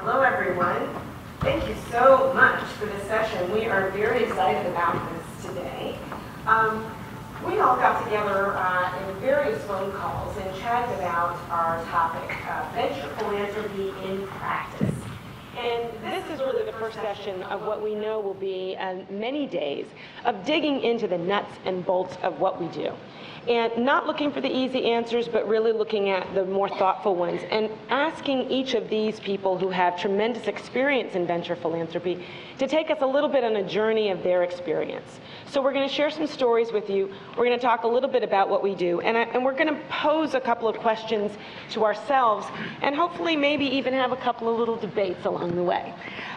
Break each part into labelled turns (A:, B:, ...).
A: Hello, everyone. Thank you so much for this session. We are very excited about this today. We all got together in various phone calls and chatted about our topic, venture philanthropy in practice. And this is really the first session of what we know will be many days of digging into the nuts and bolts of what we do. And not looking for the easy answers, but really looking at the more thoughtful ones and asking each of these people who have tremendous experience in venture philanthropy to take us a little bit on a journey of their experience. So we're going to share some stories with you. We're going to talk a little bit about what we do, and we're going to pose a couple of questions to ourselves, and hopefully maybe even have a couple of little debates along the way.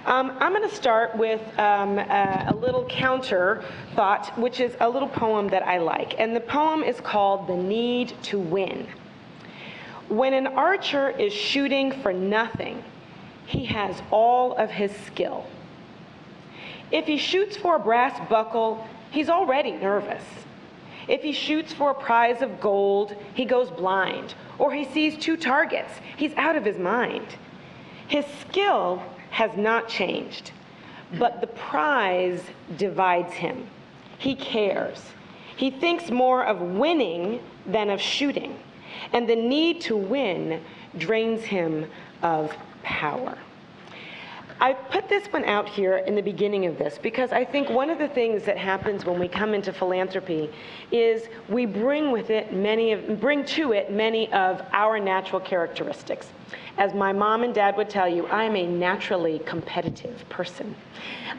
A: I'm going to start with a little counter thought, which is a little poem that I like. And the poem is called The Need to Win. When an archer is shooting for nothing, he has all of his skill. If he shoots for a brass buckle, he's already nervous. If he shoots for a prize of gold, he goes blind. Or he sees two targets, he's out of his mind. His skill has not changed, but the prize divides him. He cares. He thinks more of winning than of shooting, and the need to win drains him of power. I put this one out here in the beginning of this because I think one of the things that happens when we come into philanthropy is we bring to it many of our natural characteristics. As my mom and dad would tell you, I am a naturally competitive person.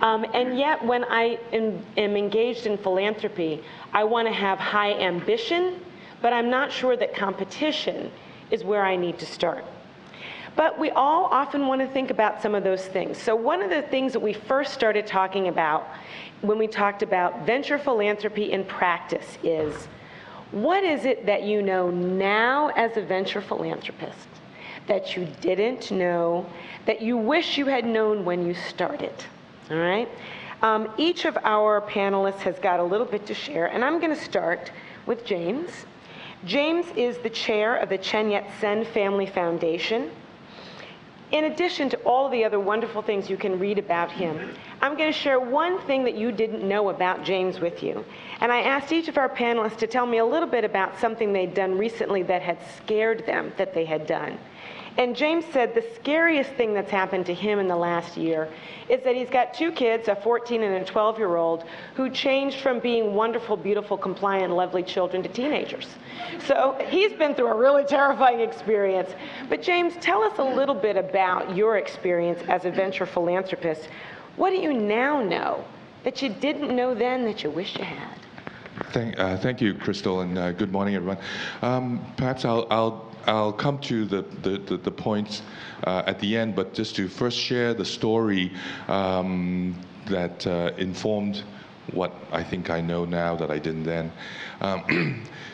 A: And yet when I am engaged in philanthropy, I want to have high ambition, but I'm not sure that competition is where I need to start. But we all often want to think about some of those things. So one of the things that we first started talking about when we talked about venture philanthropy in practice is, what is it that you know now as a venture philanthropist that you didn't know, that you wish you had known when you started? All right? Each of our panelists has got a little bit to share, and I'm going to start with James. James is the chair of the Chen Yat-sen Family Foundation. In addition to all the other wonderful things you can read about him, I'm going to share one thing that you didn't know about James with you. And I asked each of our panelists to tell me a little bit about something they'd done recently that had scared them that they had done. And James said the scariest thing that's happened to him in the last year is that he's got two kids, a 14 and a 12-year-old, who changed from being wonderful, beautiful, compliant, lovely children to teenagers. So he's been through a really terrifying experience. But James, tell us a little bit about your experience as a venture philanthropist. What do you now know that you didn't know then that you wish you had?
B: Thank you, Crystal, and good morning, everyone. Perhaps I'll come to the points at the end, but just to first share the story that informed what I think I know now that I didn't then.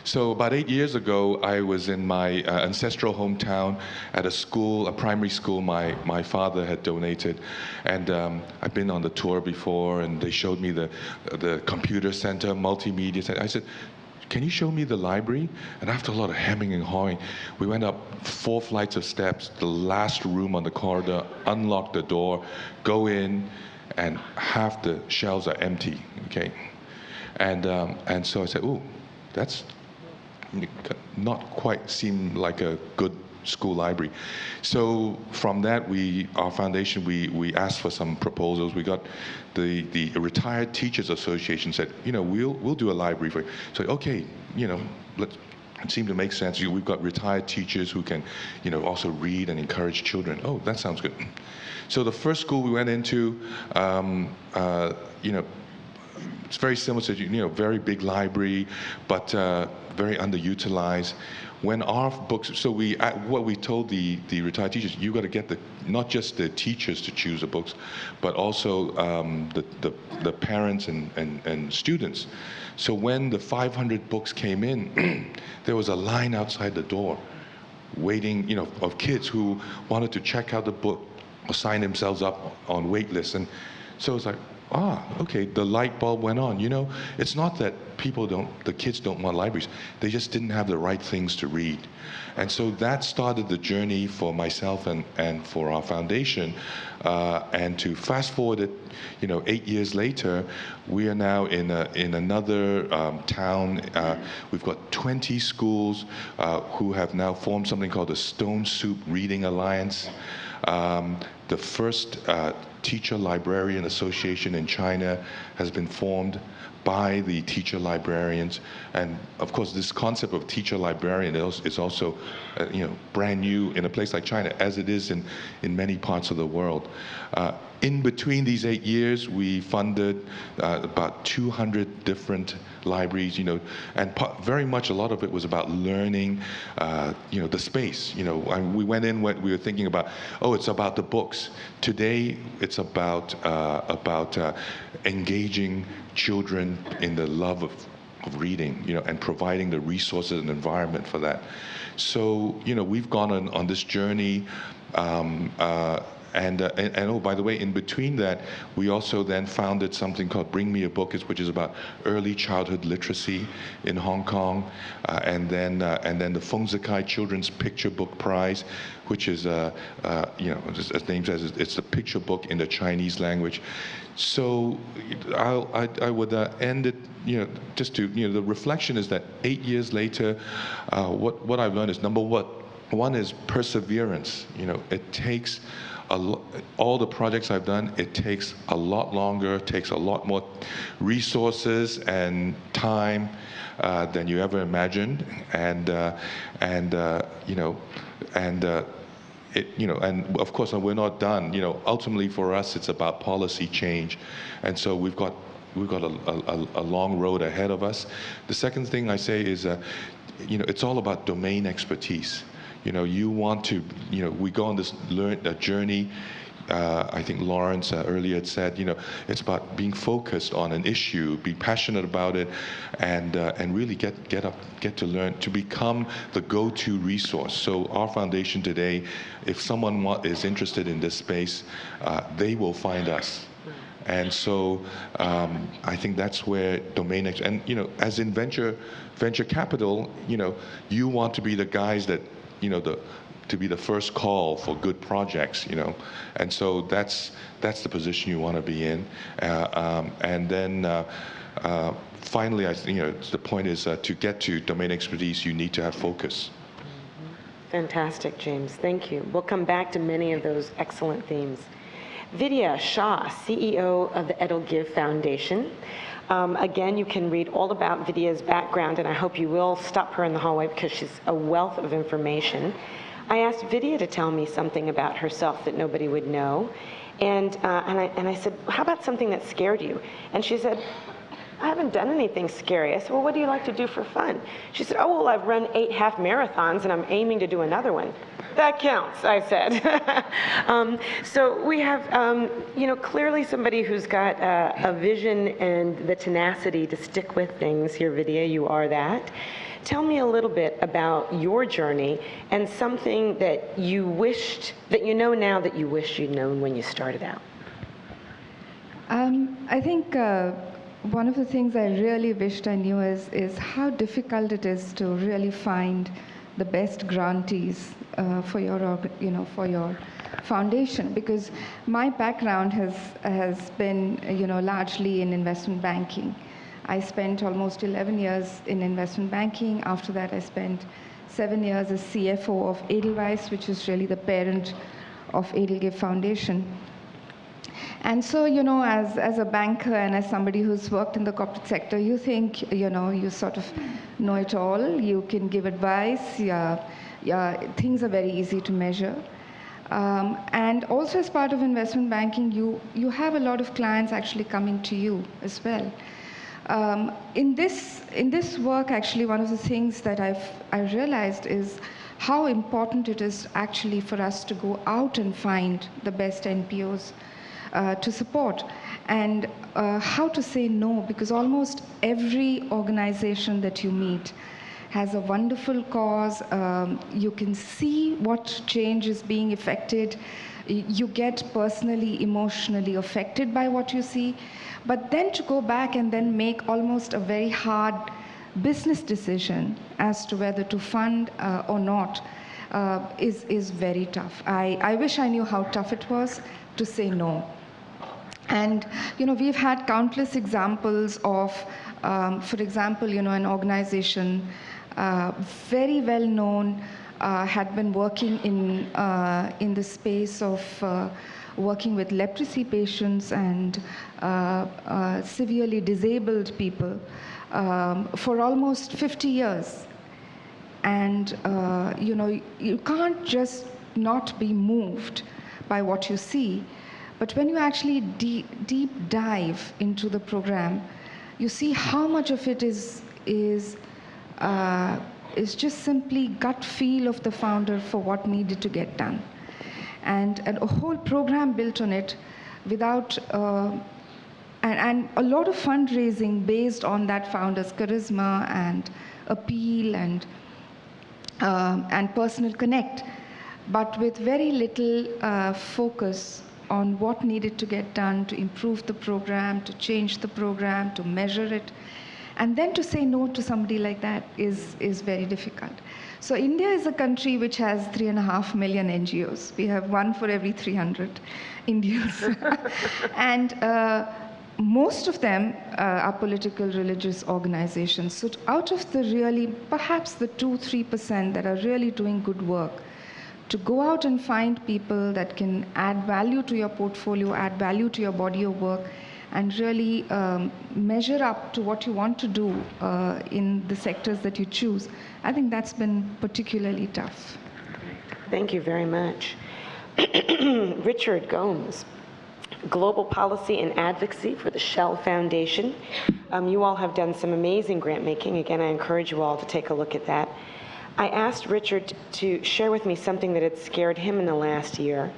B: So about 8 years ago, I was in my ancestral hometown at a school, a primary school my father had donated. And I've been on the tour before, and they showed me the computer center, multimedia center. I said, can you show me the library? And after a lot of hemming and hawing, we went up 4 flights of steps, the last room on the corridor, unlocked the door, go in, and half the shelves are empty, okay? And so I said, ooh, that's not quite seem like a good school library. So from that, our foundation, we asked for some proposals. We got the Retired Teachers Association said, we'll do a library for you. So okay, it seemed to make sense. We've got retired teachers who can, also read and encourage children. Oh, that sounds good. So the first school we went into, it's very similar to, very big library, but very underutilized. When our books, so what we told the retired teachers, you got to get not just the teachers to choose the books, but also the parents and students. So when the 500 books came in, there was a line outside the door, waiting, of kids who wanted to check out the book or sign themselves up on wait lists. And so it's like, Okay, the light bulb went on. You know, it's not that the kids don't want libraries. They just didn't have the right things to read. And so that started the journey for myself and for our foundation. And to fast forward it, 8 years later, we are now in another town. We've got 20 schools who have now formed something called the Stone Soup Reading Alliance. The first Teacher Librarian Association in China has been formed by the teacher librarians, and of course this concept of teacher librarian is also brand new in a place like China, as it is in many parts of the world. In between these 8 years, we funded about 200 different libraries, and very much a lot of it was about learning, the space. We went in, we were thinking about, it's about the books. Today, it's about engaging children in the love of reading, and providing the resources and environment for that. So, we've gone on this journey. And oh, by the way, in between that, we also then founded something called Bring Me a Book, which is about early childhood literacy in Hong Kong, and then the Feng Zikai Children's Picture Book Prize, which is as the name says, it's a picture book in the Chinese language. So I would end it, just to the reflection is that 8 years later, what I've learned is number one is perseverance. It takes all the projects I've done, it takes a lot longer, takes a lot more resources and time than you ever imagined, and of course we're not done. Ultimately for us, it's about policy change, and so we've got a long road ahead of us. The second thing I say is, it's all about domain expertise. You want to, we go on this journey. I think Lawrence earlier had said, it's about being focused on an issue, be passionate about it, and really get to learn, to become the go-to resource. So our foundation today, if someone is interested in this space, they will find us. And so I think that's where domain, and as in venture capital, you want to be the guys that, to be the first call for good projects, and so that's the position you want to be in, and then finally, I think the point is to get to domain expertise, you need to have focus.
C: Fantastic, James. Thank you. We'll come back to many of those excellent themes. Vidya Shah, CEO of the Edelgive Foundation. Again, you can read all about Vidya's background, and I hope you will stop her in the hallway because she's a wealth of information. I asked Vidya to tell me something about herself that nobody would know, and I said, how about something that scared you? And she said, I haven't done anything scary. I said, well, what do you like to do for fun? She said, oh, well, I've run 8 half marathons, and I'm aiming to do another one. That counts, I said. So we have, clearly somebody who's got a vision and the tenacity to stick with things here, Vidya. You are that. Tell me a little bit about your journey and something that you wished, that you know now that you wished you'd known when you started out.
D: I think one of the things I really wished I knew is how difficult it is to really find the best grantees for your foundation, because my background has been largely in investment banking. I spent almost 11 years in investment banking. After that, I spent 7 years as CFO of Edelweiss, which is really the parent of Edelgive Foundation. And so, as a banker and as somebody who's worked in the corporate sector, you think, you sort of know it all. You can give advice. Things are very easy to measure. And also as part of investment banking, you have a lot of clients actually coming to you as well. In this work, actually, one of the things that I realized is how important it is actually for us to go out and find the best NPOs to support, and how to say no, because almost every organization that you meet has a wonderful cause. You can see what change is being effected. You get personally, emotionally affected by what you see. But then to go back and then make almost a very hard business decision as to whether to fund or not is very tough. I wish I knew how tough it was to say no. And we've had countless examples of, for example, an organization very well known had been working in the space of working with leprosy patients and severely disabled people for almost 50 years. And you can't just not be moved by what you see. But when you actually deep dive into the program, you see how much of it is just simply gut feel of the founder for what needed to get done, and a whole program built on it, without and a lot of fundraising based on that founder's charisma and appeal and personal connect, but with very little focus on what needed to get done to improve the program, to change the program, to measure it. And then to say no to somebody like that is very difficult. So India is a country which has 3.5 million NGOs. We have one for every 300 Indians. And most of them are political, religious organizations. So out of the really, perhaps the 2-3% that are really doing good work, to go out and find people that can add value to your portfolio, add value to your body of work, and really measure up to what you want to do in the sectors that you choose, I think that's been particularly tough.
C: Thank you very much. Richard Gomes, Global Policy and Advocacy for the Shell Foundation. You all have done some amazing grant making. Again, I encourage you all to take a look at that. I asked Richard to share with me something that had scared him in the last year.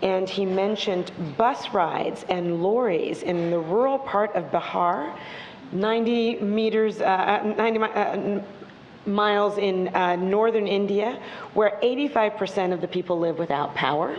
C: And he mentioned bus rides and lorries in the rural part of Bihar, 90 miles in northern India, where 85% of the people live without power,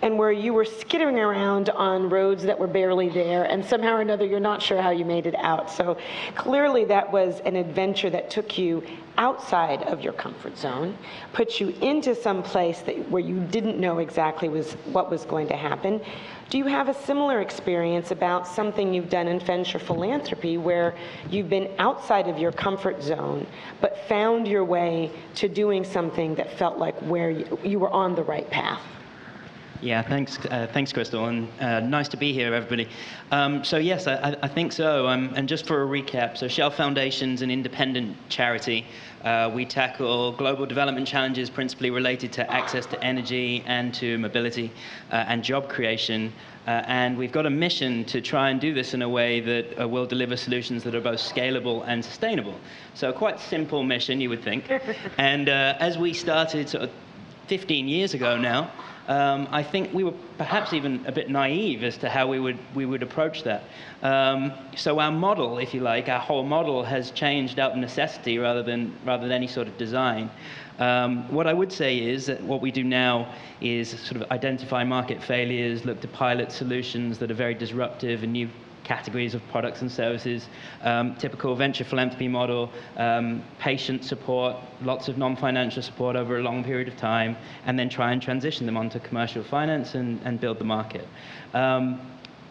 C: and where you were skittering around on roads that were barely there, and somehow or another you're not sure how you made it out. So clearly that was an adventure that took you outside of your comfort zone, put you into some place where you didn't know exactly what was going to happen. Do you have a similar experience about something you've done in venture philanthropy where you've been outside of your comfort zone but found your way to doing something that felt like where you were on the right path?
E: Yeah, thanks, Crystal, and nice to be here, everybody. So yes, I think so. And just for a recap, so Shell Foundation's an independent charity. We tackle global development challenges principally related to access to energy and to mobility and job creation. And we've got a mission to try and do this in a way that will deliver solutions that are both scalable and sustainable. So quite simple mission, you would think. And as we started sort of 15 years ago now, I think we were perhaps even a bit naive as to how we would approach that. So our model, if you like, our whole model has changed out of necessity rather than any sort of design. What I would say is that what we do now is sort of identify market failures, look to pilot solutions that are very disruptive and new categories of products and services, typical venture philanthropy model, patient support, lots of non-financial support over a long period of time, and then try and transition them onto commercial finance and build the market.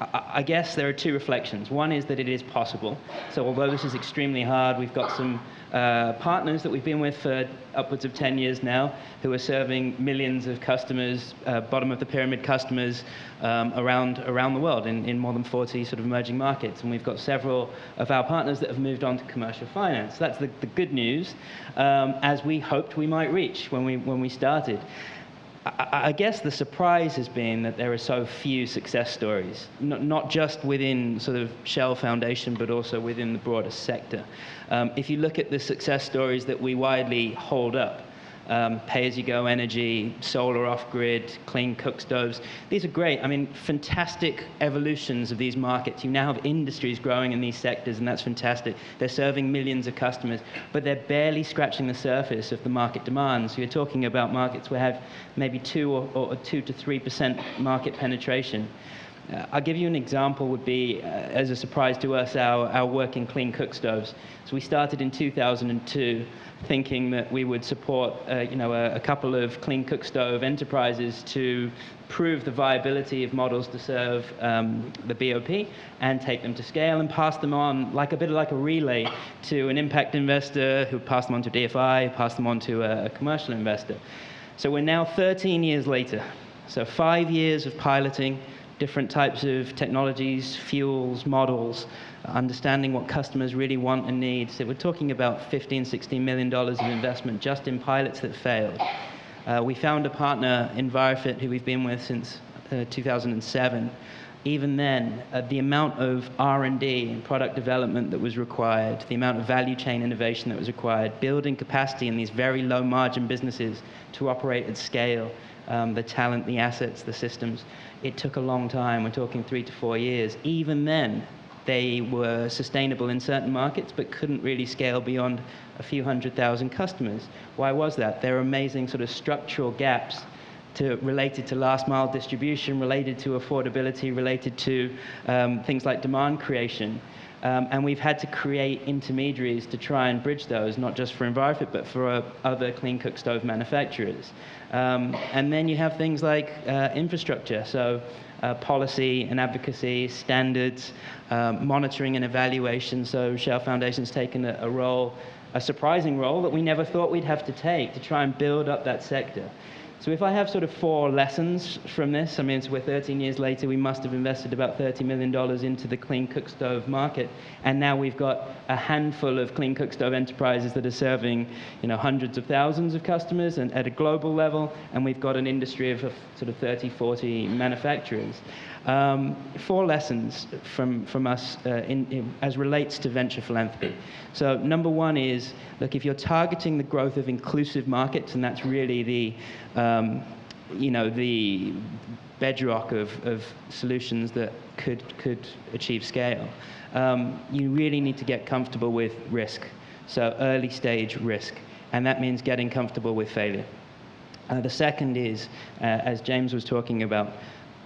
E: I guess there are two reflections. One is that it is possible. So although this is extremely hard, we've got some partners that we've been with for upwards of 10 years now who are serving millions of customers, bottom of the pyramid customers around the world in more than 40 sort of emerging markets. And we've got several of our partners that have moved on to commercial finance. That's the good news, as we hoped we might reach when we started. I guess the surprise has been that there are so few success stories, not just within sort of Shell Foundation, but also within the broader sector. If you look at the success stories that we widely hold up, pay-as-you-go energy, solar off-grid, clean cook stoves. These are great. I mean, fantastic evolutions of these markets. You now have industries growing in these sectors, and that's fantastic. They're serving millions of customers, but they're barely scratching the surface of the market demand. So you're talking about markets where have maybe 2 to 3% market penetration. I'll give you an example would be, as a surprise to us, our work in clean cook stoves. So we started in 2002 thinking that we would support a couple of clean cook stove enterprises to prove the viability of models to serve the BOP and take them to scale and pass them on like a bit like a relay to an impact investor who passed them on to DFI, passed them on to a commercial investor. So we're now 13 years later. So 5 years of piloting different types of technologies, fuels, models, understanding what customers really want and need. So we're talking about $15, $16 million of investment just in pilots that failed. We found a partner, Envirofit, who we've been with since 2007. Even then, the amount of R&D and product development that was required, the amount of value chain innovation that was required, building capacity in these very low margin businesses to operate at scale, the talent, the assets, the systems, it took a long time. We're talking 3 to 4 years. Even then, they were sustainable in certain markets, but couldn't really scale beyond a few 100,000 customers. Why was that? There are amazing sort of structural gaps related to last mile distribution, related to affordability, related to things like demand creation. And we've had to create intermediaries to try and bridge those, not just for Envirofit, but for other clean cook stove manufacturers. And then you have things like infrastructure, so policy and advocacy, standards, monitoring and evaluation. So Shell Foundation's taken a surprising role that we never thought we'd have to take to try and build up that sector. So if I have sort of 4 lessons from this, I mean, so we're 13 years later, we must have invested about $30 million into the clean cook stove market, and now we've got a handful of clean cook stove enterprises that are serving, hundreds of thousands of customers and at a global level, and we've got an industry of sort of 30, 40 manufacturers. 4 lessons from us as relates to venture philanthropy. So number 1 is, look, if you're targeting the growth of inclusive markets, and that's really the bedrock of solutions that could achieve scale, you really need to get comfortable with risk. So early stage risk, and that means getting comfortable with failure. The second is, as James was talking about,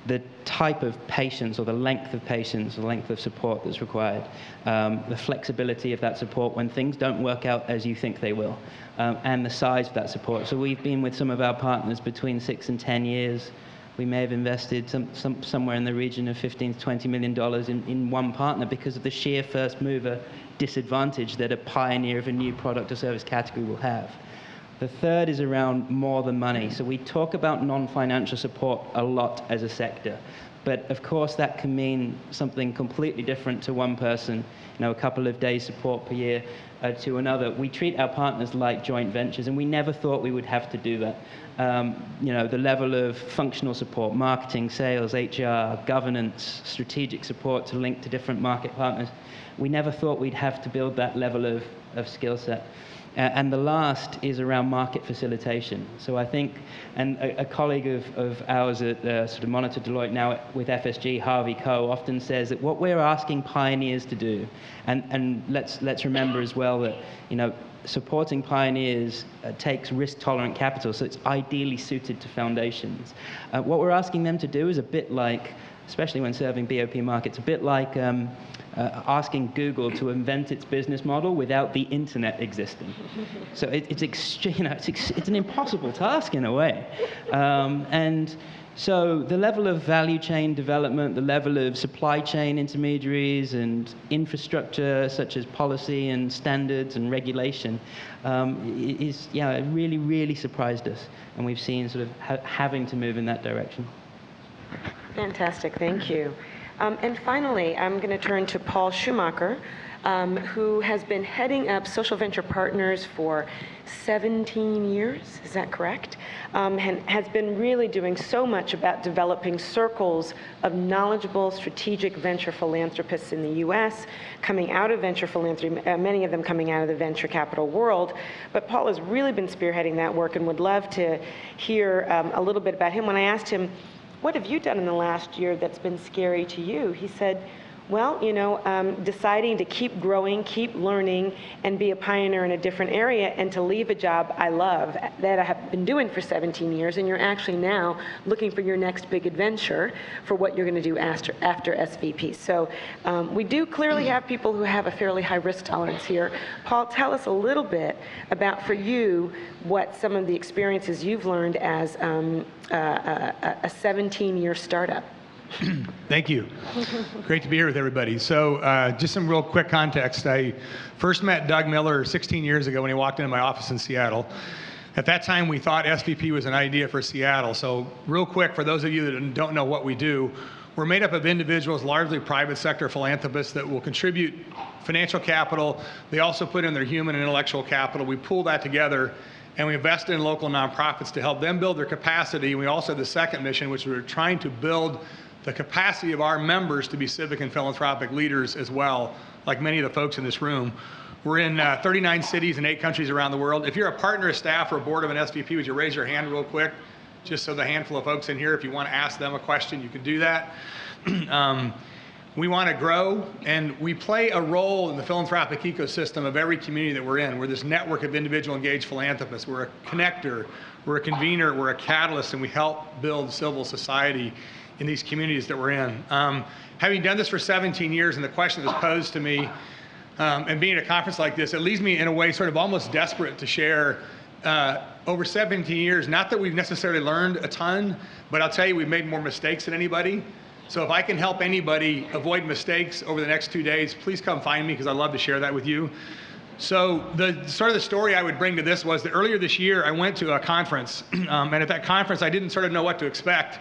E: the type of patience or the length of patience, the length of support that's required, the flexibility of that support when things don't work out as you think they will, and the size of that support. So we've been with some of our partners between 6 and 10 years. We may have invested somewhere in the region of $15 to $20 million in one partner because of the sheer first mover disadvantage that a pioneer of a new product or service category will have. The third is around more than money. So we talk about non-financial support a lot as a sector, but of course that can mean something completely different to one person, a couple of days support per year to another. We treat our partners like joint ventures, and we never thought we would have to do that. The level of functional support, marketing, sales, HR, governance, strategic support to link to different market partners, we never thought we'd have to build that level of skill set. And the last is around market facilitation. So I think, and a colleague of ours at sort of Monitor Deloitte now with FSG, Harvey Coe, often says that what we're asking pioneers to do, and let's remember as well that, supporting pioneers takes risk-tolerant capital, so it's ideally suited to foundations. What we're asking them to do is a bit like, especially when serving BOP markets, a bit like asking Google to invent its business model without the internet existing. So it's an impossible task in a way. And so the level of value chain development, the level of supply chain intermediaries and infrastructure such as policy and standards and regulation is really, really surprised us. And we've seen sort of having to move in that direction.
C: Fantastic, thank you. And finally, I'm going to turn to Paul Schumacher, who has been heading up Social Venture Partners for 17 years, is that correct? And has been really doing so much about developing circles of knowledgeable strategic venture philanthropists in the US, coming out of venture philanthropy, many of them coming out of the venture capital world. But Paul has really been spearheading that work and would love to hear a little bit about him. When I asked him, what have you done in the last year that's been scary to you? He said, well, deciding to keep growing, keep learning, and be a pioneer in a different area, and to leave a job I love that I have been doing for 17 years, and you're actually now looking for your next big adventure for what you're going to do after SVP. So we do clearly have people who have a fairly high risk tolerance here. Paul, tell us a little bit about, for you, what some of the experiences you've learned as a 17-year startup.
F: Thank you. Great to be here with everybody. So just some real quick context. I first met Doug Miller 16 years ago when he walked into my office in Seattle. At that time, we thought SVP was an idea for Seattle. So real quick, for those of you that don't know what we do, we're made up of individuals, largely private sector philanthropists, that will contribute financial capital. They also put in their human and intellectual capital. We pool that together, and we invest in local nonprofits to help them build their capacity. And we also have the second mission, which we're trying to build the capacity of our members to be civic and philanthropic leaders as well, like many of the folks in this room. We're in 39 cities and 8 countries around the world. If you're a partner, a staff, or a board of an SVP, would you raise your hand real quick? Just so the handful of folks in here, if you want to ask them a question, you can do that. We want to grow, and we play a role in the philanthropic ecosystem of every community that we're in. We're this network of individual engaged philanthropists. We're a connector, we're a convener, we're a catalyst, and we help build civil society in these communities that we're in. Having done this for 17 years, and the question that was posed to me, and being at a conference like this, it leaves me in a way sort of almost desperate to share over 17 years, not that we've necessarily learned a ton, but I'll tell you we've made more mistakes than anybody. So if I can help anybody avoid mistakes over the next 2 days, please come find me, because I'd love to share that with you. So the story I would bring to this was that earlier this year I went to a conference, and at that conference I didn't sort of know what to expect.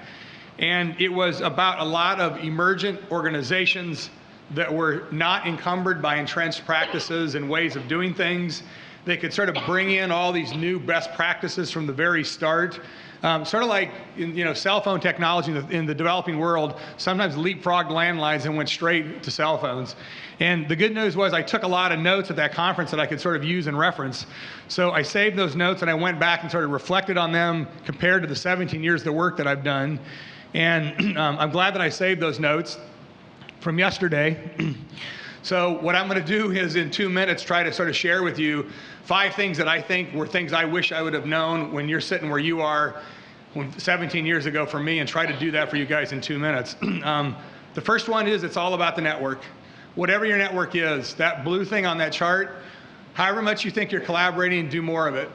F: And it was about a lot of emergent organizations that were not encumbered by entrenched practices and ways of doing things. They could sort of bring in all these new best practices from the very start. Sort of like cell phone technology in the developing world, sometimes leapfrogged landlines and went straight to cell phones. And the good news was I took a lot of notes at that conference that I could sort of use and reference. So I saved those notes and I went back and sort of reflected on them compared to the 17 years of work that I've done. And I'm glad that I saved those notes from yesterday. So what I'm going to do is in 2 minutes try to sort of share with you 5 things that I think were things I wish I would have known when you're sitting where you are 17 years ago for me, and try to do that for you guys in 2 minutes. The first one is it's all about the network. Whatever your network is, that blue thing on that chart, however much you think you're collaborating, do more of it.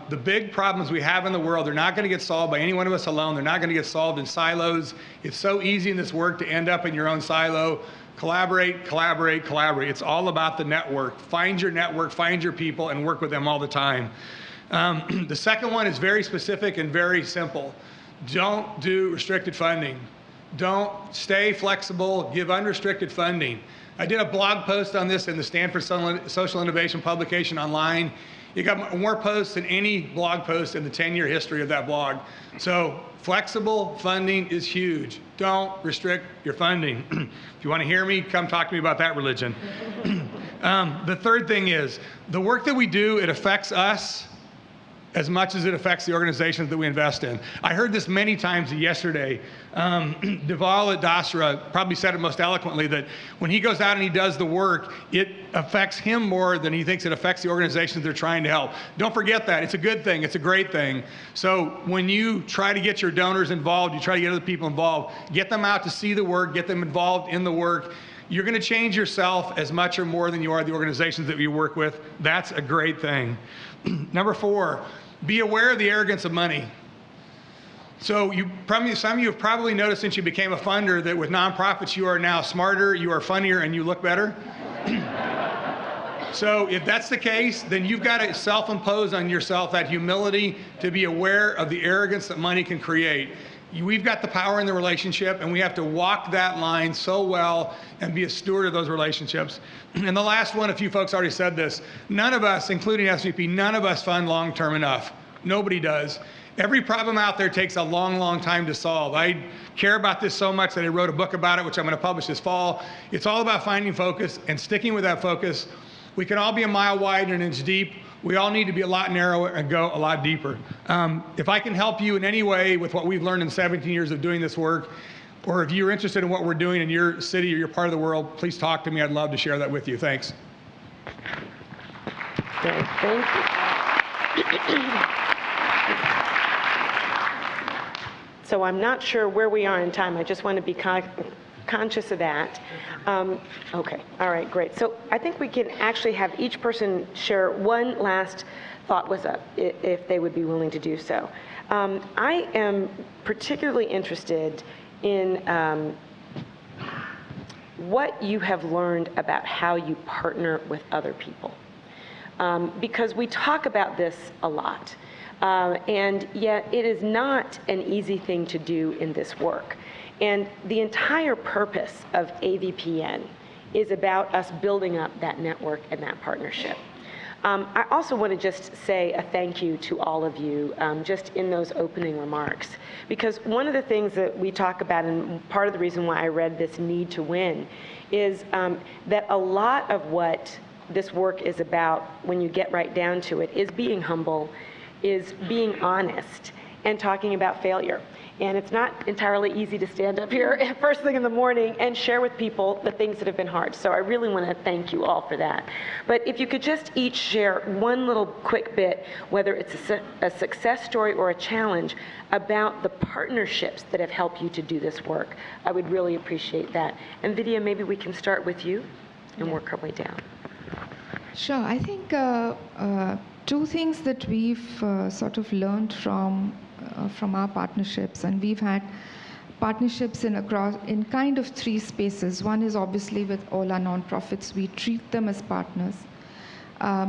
F: The big problems we have in the world, they're not going to get solved by any one of us alone. They're not going to get solved in silos. It's so easy in this work to end up in your own silo. Collaborate, collaborate, collaborate. It's all about the network. Find your network, find your people, and work with them all the time. The second one is very specific and very simple. Don't do restricted funding. Don't stay flexible, give unrestricted funding. I did a blog post on this in the Stanford Social Innovation publication online. It got more posts than any blog post in the 10-year history of that blog. So flexible funding is huge. Don't restrict your funding. If you want to hear me, come talk to me about that religion. The third thing is the work that we do, it affects us as much as it affects the organizations that we invest in. I heard this many times yesterday. Deval Dasra probably said it most eloquently, that when he goes out and he does the work, it affects him more than he thinks it affects the organizations they're trying to help. Don't forget that. It's a good thing. It's a great thing. So when you try to get your donors involved, you try to get other people involved, get them out to see the work, get them involved in the work. You're going to change yourself as much or more than you are the organizations that you work with. That's a great thing. Number 4, be aware of the arrogance of money. So some of you have probably noticed since you became a funder that with nonprofits you are now smarter, you are funnier, and you look better. So if that's the case, then you've got to self-impose on yourself that humility to be aware of the arrogance that money can create. We've got the power in the relationship, and we have to walk that line so well and be a steward of those relationships. And the last one, a few folks already said this, none of us, including SVP, none of us fund long-term enough. Nobody does. Every problem out there takes a long, long time to solve. I care about this so much that I wrote a book about it, which I'm going to publish this fall. It's all about finding focus and sticking with that focus. We can all be a mile wide and an inch deep. We all need to be a lot narrower and go a lot deeper. If I can help you in any way with what we've learned in 17 years of doing this work, or if you're interested in what we're doing in your city or your part of the world, please talk to me. I'd love to share that with you. Thanks.
C: Great, thank you. So I'm not sure where we are in time. I just want to be conscious of that. Okay, all right, great. So I think we can actually have each person share one last thought with us, if they would be willing to do so. I am particularly interested in what you have learned about how you partner with other people. Because we talk about this a lot. And yet it is not an easy thing to do in this work. And the entire purpose of AVPN is about us building up that network and that partnership. I also want to just say a thank you to all of you just in those opening remarks. Because one of the things that we talk about, and part of the reason why I read this Need to Win, is that a lot of what this work is about, when you get right down to it, is being humble, is being honest, and talking about failure. And it's not entirely easy to stand up here first thing in the morning and share with people the things that have been hard. So I really want to thank you all for that. But if you could just each share one little quick bit, whether it's a success story or a challenge, about the partnerships that have helped you to do this work, I would really appreciate that. And Vidya, maybe we can start with you and work our way down.
D: Sure. I think two things that we've sort of learned from our partnerships, and we've had partnerships in kind of three spaces. One is obviously with all our nonprofits. We treat them as partners.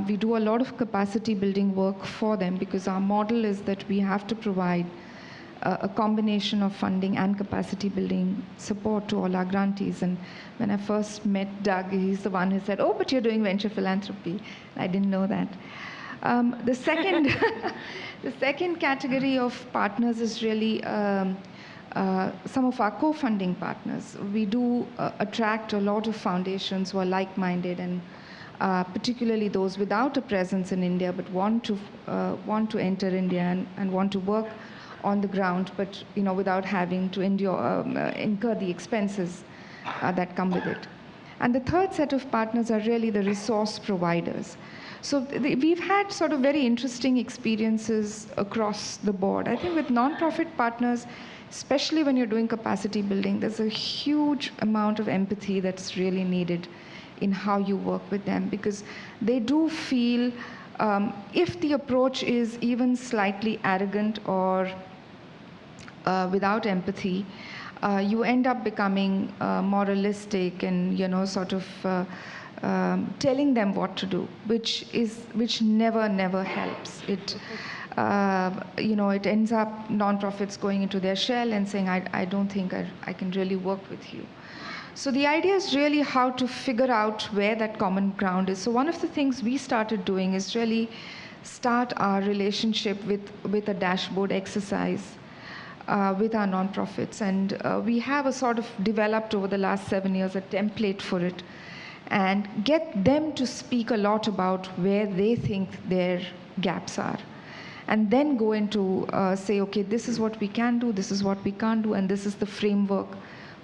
D: We do a lot of capacity building work for them because our model is that we have to provide a combination of funding and capacity building support to all our grantees. And when I first met Doug, he's the one who said, "Oh, but you're doing venture philanthropy." I didn't know that. The second category of partners is really some of our co-funding partners. We do attract a lot of foundations who are like-minded, and particularly those without a presence in India but want to enter India and want to work on the ground, but without having to incur the expenses that come with it. And the third set of partners are really the resource providers. So we've had sort of very interesting experiences across the board. I think with nonprofit partners, especially when you're doing capacity building, there's a huge amount of empathy that's really needed in how you work with them, because they do feel if the approach is even slightly arrogant or without empathy, you end up becoming moralistic and sort of telling them what to do, which never helps. It it ends up nonprofits going into their shell and saying, I don't think I can really work with you. So the idea is really how to figure out where that common ground is. So one of the things we started doing is really start our relationship with a dashboard exercise with our nonprofits. And we have a sort of developed over the last 7 years a template for it, and get them to speak a lot about where they think their gaps are. And then go into say, okay, this is what we can do, this is what we can't do, and this is the framework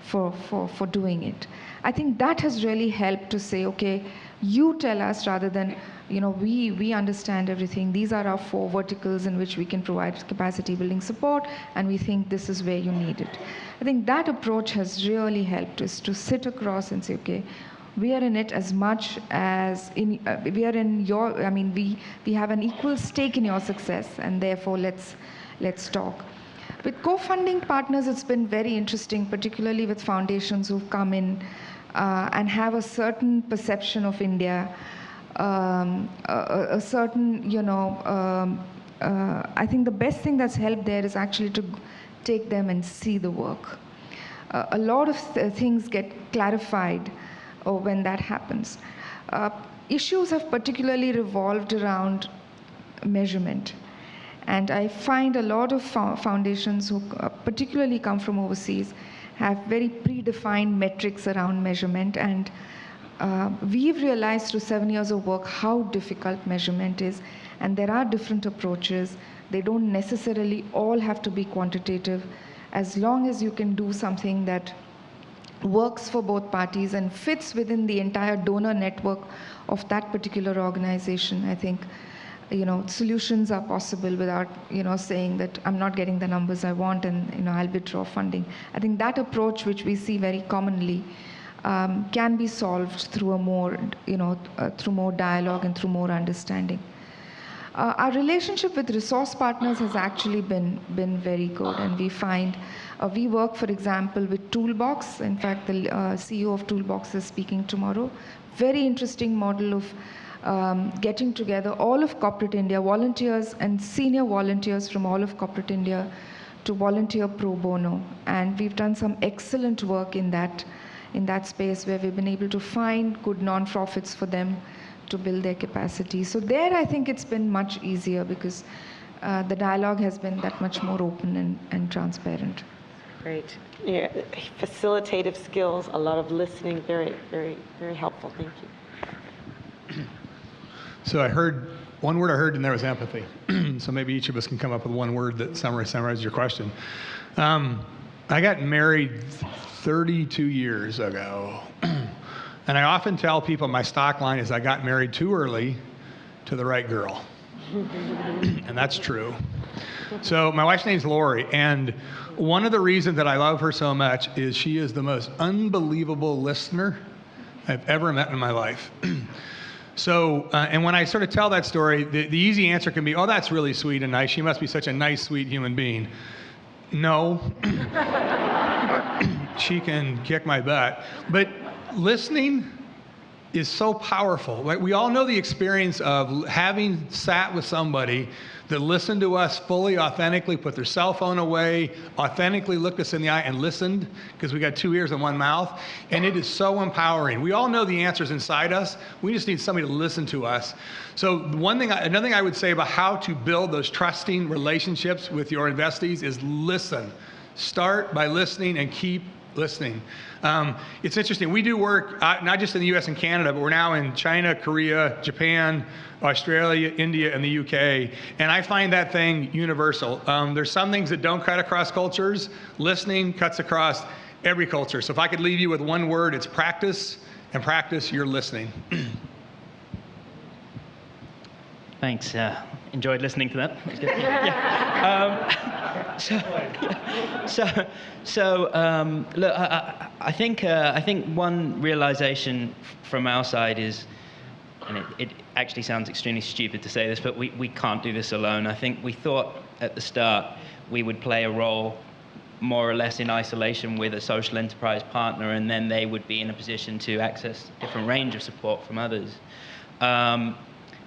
D: for doing it. I think that has really helped to say, okay, you tell us rather than, we understand everything. These are our 4 verticals in which we can provide capacity building support, and we think this is where you need it. I think that approach has really helped us to sit across and say, okay, we are in it as much as we are in your, we have an equal stake in your success, and therefore let's talk. With co-funding partners, it's been very interesting, particularly with foundations who've come in and have a certain perception of India, a certain, I think the best thing that's helped there is actually to take them and see the work. A lot of things get clarified when that happens. Issues have particularly revolved around measurement. And I find a lot of foundations who particularly come from overseas have very predefined metrics around measurement. And we've realized through 7 years of work how difficult measurement is. And there are different approaches. They don't necessarily all have to be quantitative. As long as you can do something that works for both parties and fits within the entire donor network of that particular organization, I think solutions are possible without saying that I'm not getting the numbers I want and I'll withdraw funding. I think that approach, which we see very commonly, can be solved through through more dialogue and through more understanding. Our relationship with resource partners has actually been very good, and we find we work, for example, with Toolbox. In fact, the CEO of Toolbox is speaking tomorrow. Very interesting model of getting together all of corporate India, volunteers and senior volunteers from all of corporate India to volunteer pro bono. And we've done some excellent work in that space where we've been able to find good non-profits for them to build their capacity. So there I think it's been much easier because the dialogue has been that much more open and transparent.
C: Great. Yeah, facilitative skills, a lot of listening, very, very, very helpful. Thank you.
F: So one word I heard in there was empathy. So maybe each of us can come up with one word that summarizes your question. I got married 32 years ago. And I often tell people my stock line is I got married too early to the right girl. And that's true. So my wife's name's Lori, and one of the reasons that I love her so much is she is the most unbelievable listener I've ever met in my life. So, and when I sort of tell that story, the easy answer can be, oh, that's really sweet and nice. She must be such a nice, sweet human being. No. She can kick my butt. But listening is so powerful. Like, we all know the experience of having sat with somebody that listened to us fully, authentically, put their cell phone away, authentically looked us in the eye and listened, because we got 2 ears and 1 mouth, and it is so empowering. We all know the answers inside us. We just need somebody to listen to us. So another thing I would say about how to build those trusting relationships with your investees is listen. Start by listening and keep listening. It's interesting. We do work not just in the US and Canada, but we're now in China, Korea, Japan, Australia, India, and the UK. And I find that thing universal. There's some things that don't cut across cultures. Listening cuts across every culture. So if I could leave you with one word, it's practice, and practice your listening.
E: Thanks. Enjoyed listening to that. That's good. Look, I think one realization from our side is, and it actually sounds extremely stupid to say this, but we can't do this alone. I think we thought at the start we would play a role more or less in isolation with a social enterprise partner, and then they would be in a position to access a different range of support from others.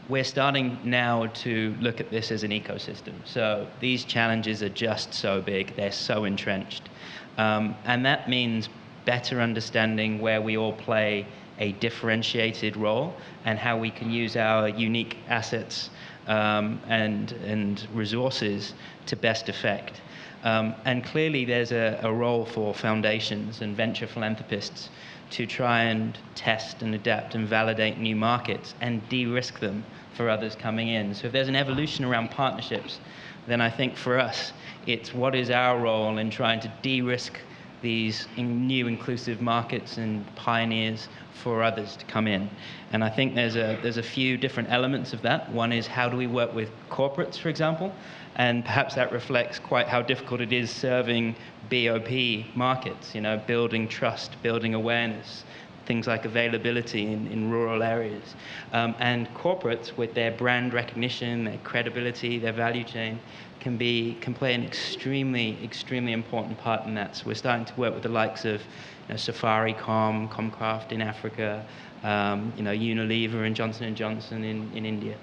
E: We're starting now to look at this as an ecosystem. So these challenges are just so big, they're so entrenched. And that means better understanding where we all play a differentiated role and how we can use our unique assets and resources to best effect. And clearly there's a role for foundations and venture philanthropists to try and test and adapt and validate new markets and de-risk them for others coming in. So if there's an evolution around partnerships, then I think for us, it's what is our role in trying to de-risk these new inclusive markets and pioneers for others to come in. And I think there's a few different elements of that. One is, how do we work with corporates, for example? And perhaps that reflects quite how difficult it is serving BOP markets, building trust, building awareness, things like availability in rural areas. And corporates, with their brand recognition, their credibility, their value chain, can play an extremely, extremely important part in that. So we're starting to work with the likes of Safaricom, Comcraft in Africa, Unilever and Johnson & Johnson in India.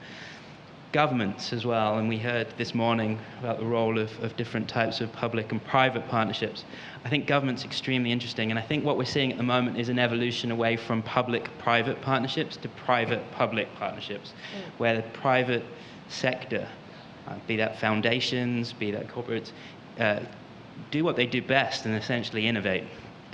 E: governments as well, and we heard this morning about the role of different types of public and private partnerships. I think government's extremely interesting, and I think what we're seeing at the moment is an evolution away from public-private partnerships to private-public partnerships, where the private sector, be that foundations, be that corporates, do what they do best and essentially innovate.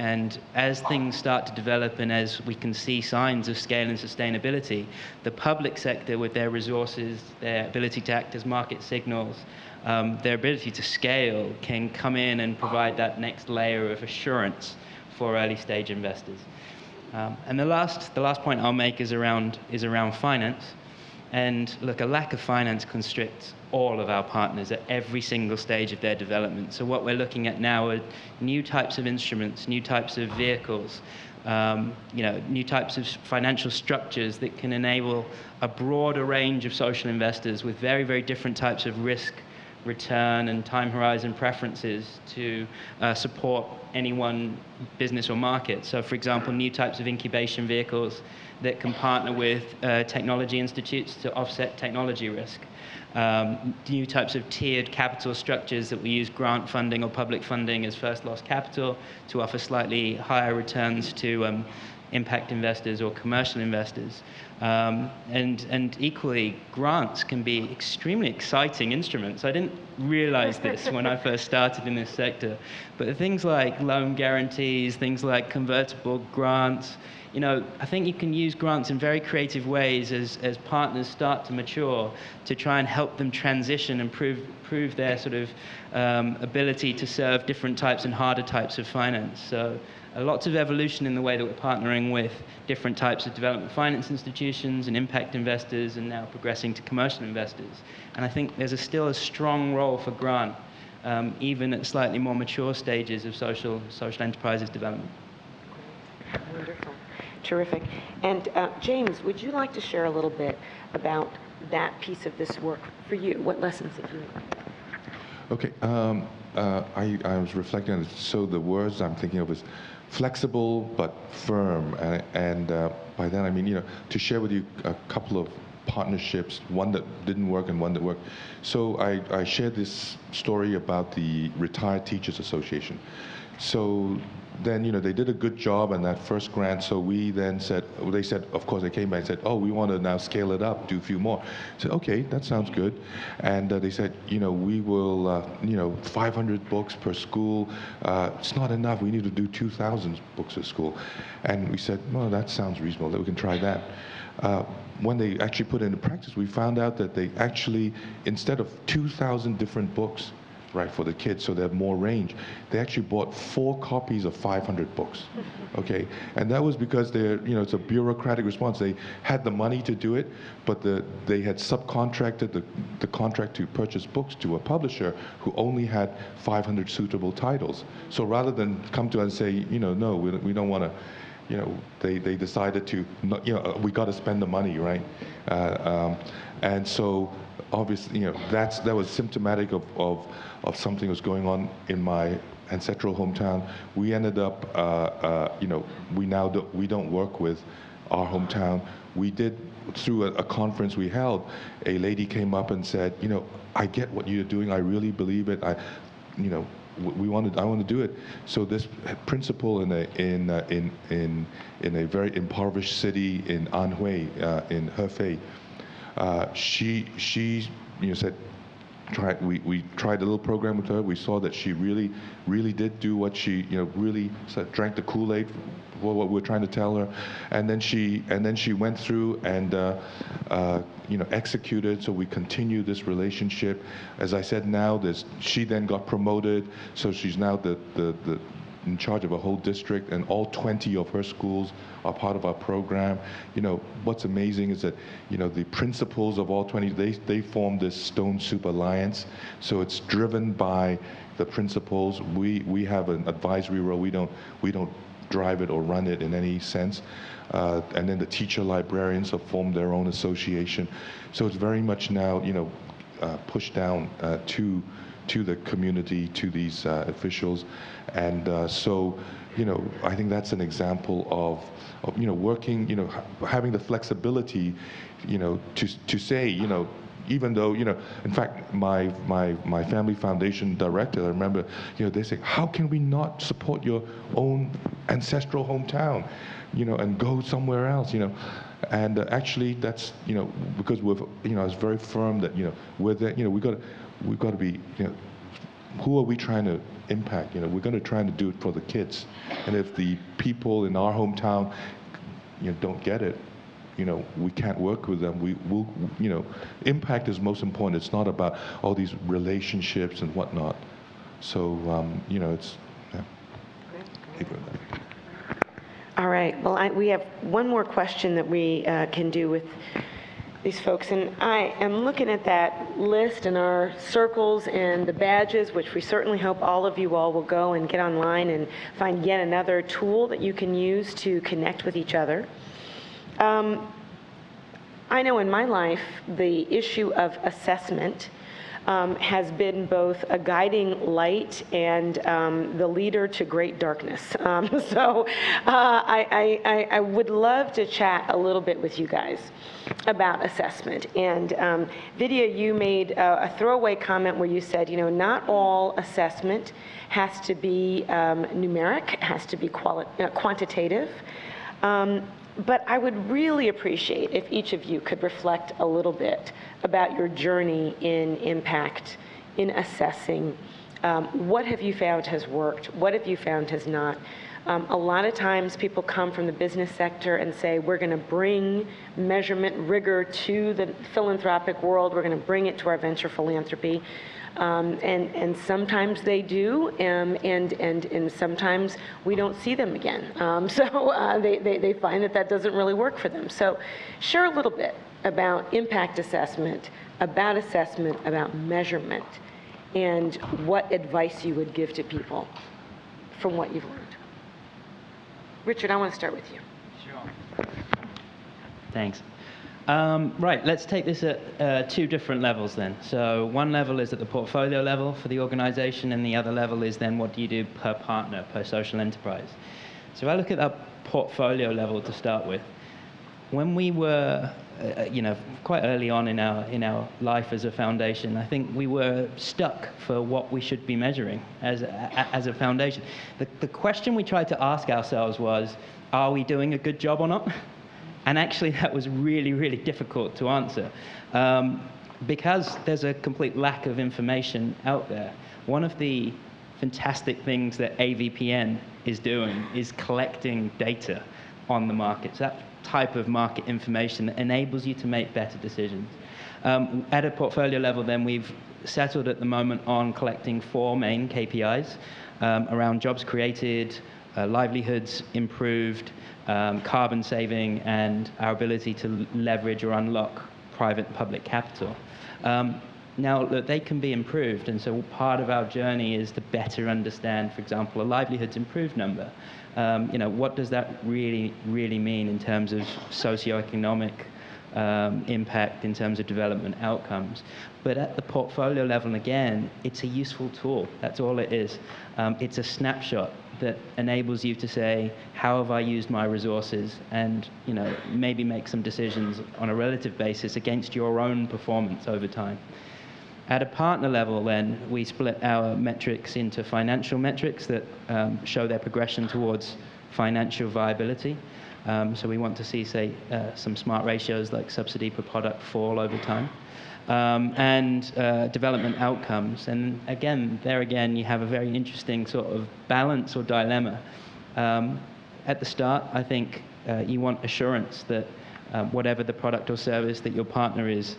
E: And as things start to develop and as we can see signs of scale and sustainability, the public sector with their resources, their ability to act as market signals, their ability to scale can come in and provide that next layer of assurance for early stage investors. And the last point I'll make is around finance. And look, a lack of finance constricts all of our partners at every single stage of their development. So what we're looking at now are new types of instruments, new types of vehicles, new types of financial structures that can enable a broader range of social investors with very, very different types of risk, return, and time horizon preferences to support any one business or market. So, for example, new types of incubation vehicles that can partner with technology institutes to offset technology risk. New types of tiered capital structures that we use grant funding or public funding as first loss capital to offer slightly higher returns to impact investors or commercial investors. And equally, grants can be extremely exciting instruments. I didn't realize this when I first started in this sector, but things like loan guarantees, things like convertible grants, I think you can use grants in very creative ways as partners start to mature to try and help them transition and prove their sort of ability to serve different types and harder types of finance. So lots of evolution in the way that we're partnering with different types of development finance institutions and impact investors, and now progressing to commercial investors. And I think there's still a strong role for grant, even at slightly more mature stages of social enterprises development.
C: Wonderful. Terrific. And James, would you like to share a little bit about that piece of this work for you? What lessons have you learned?
B: Okay. I was reflecting on it. So the words I'm thinking of is flexible but firm. And by that I mean, to share with you a couple of partnerships, one that didn't work and one that worked. So I shared this story about the Retired Teachers Association. So then, they did a good job on that first grant. So we then said, of course, they came back and said, oh, we want to now scale it up, do a few more. I said, okay, that sounds good. And they said, we will, 500 books per school. It's not enough. We need to do 2,000 books a school. And we said, well, that sounds reasonable. That we can try that. When they actually put it into practice, we found out that they actually, instead of 2,000 different books, right, for the kids, so they have more range, they actually bought 4 copies of 500 books, okay? And that was because it's a bureaucratic response. They had the money to do it, but they had subcontracted the contract to purchase books to a publisher who only had 500 suitable titles. So rather than come to us and say, no, we don't want to, they decided to, we got to spend the money, right? And so obviously, that was symptomatic of something that was going on in my ancestral hometown. We ended up, we don't work with our hometown. We did, through a conference we held, a lady came up and said, I get what you're doing. I really believe it. I want to do it. So this principal in a very impoverished city in Anhui, in Hefei, she said, we tried a little program with her. We saw that she really did do what she, really drank the Kool-Aid for what we were trying to tell her. And then she went through and, executed. So we continued this relationship. As I said, now she then got promoted. So she's now in charge of a whole district, and all 20 of her schools are part of our program. What's amazing is that, the principals of all 20, they formed this Stone Soup Alliance. So it's driven by the principals. We have an advisory role. We don't drive it or run it in any sense. And then the teacher librarians have formed their own association. So it's very much now, pushed down to the community, to these officials. And so, I think that's an example of working, having the flexibility, to say, even though, in fact, my family foundation director, I remember, they say, how can we not support your own ancestral hometown, and go somewhere else, And actually, that's, because I was very firm that, we're there, we've got to be, who are we trying to impact? We're going to try to do it for the kids. And if the people in our hometown, don't get it, we can't work with them. We will, impact is most important. It's not about all these relationships and whatnot. So, it's, yeah. Keep it with that.
C: All right. Well, we have one more question that we can do with these folks. And I am looking at that list and our circles and the badges, which we certainly hope all of you all will go and get online and find yet another tool that you can use to connect with each other. I know in my life, the issue of assessment has been both a guiding light and the leader to great darkness. So I would love to chat a little bit with you guys about assessment. And Vidya, you made a throwaway comment where you said, not all assessment has to be numeric, it has to be quantitative. But I would really appreciate if each of you could reflect a little bit about your journey in impact, in assessing. What have you found has worked? What have you found has not? A lot of times people come from the business sector and say, we're going to bring measurement rigor to the philanthropic world. We're going to bring it to our venture philanthropy. And sometimes they do, and sometimes we don't see them again. So they find that doesn't really work for them. So share a little bit about impact assessment, about measurement, and what advice you would give to people from what you've learned. Richard, I want to start with you.
E: Sure. Thanks. Right, let's take this at two different levels then. So one level is at the portfolio level for the organization, and the other level is then what do you do per partner, per social enterprise. So if I look at that portfolio level to start with, when we were, quite early on in our life as a foundation, I think we were stuck for what we should be measuring as a foundation. The question we tried to ask ourselves was, are we doing a good job or not? And actually, that was really, really difficult to answer because there's a complete lack of information out there. One of the fantastic things that AVPN is doing is collecting data on the markets, that type of market information that enables you to make better decisions. At a portfolio level, then, we've settled at the moment on collecting 4 main KPIs around jobs created, livelihoods improved, carbon saving, and our ability to leverage or unlock private and public capital. Now, look, they can be improved, and so part of our journey is to better understand, for example, a livelihoods improved number. What does that really, really mean in terms of socioeconomic impact, in terms of development outcomes? But at the portfolio level, again, it's a useful tool. That's all it is. It's a snapshot that enables you to say, how have I used my resources, and maybe make some decisions on a relative basis against your own performance over time. At a partner level, then, we split our metrics into financial metrics that show their progression towards financial viability. So we want to see, say, some smart ratios like subsidy per product fall over time. And development outcomes. And again, you have a very interesting sort of balance or dilemma. At the start, I think you want assurance that whatever the product or service that your partner is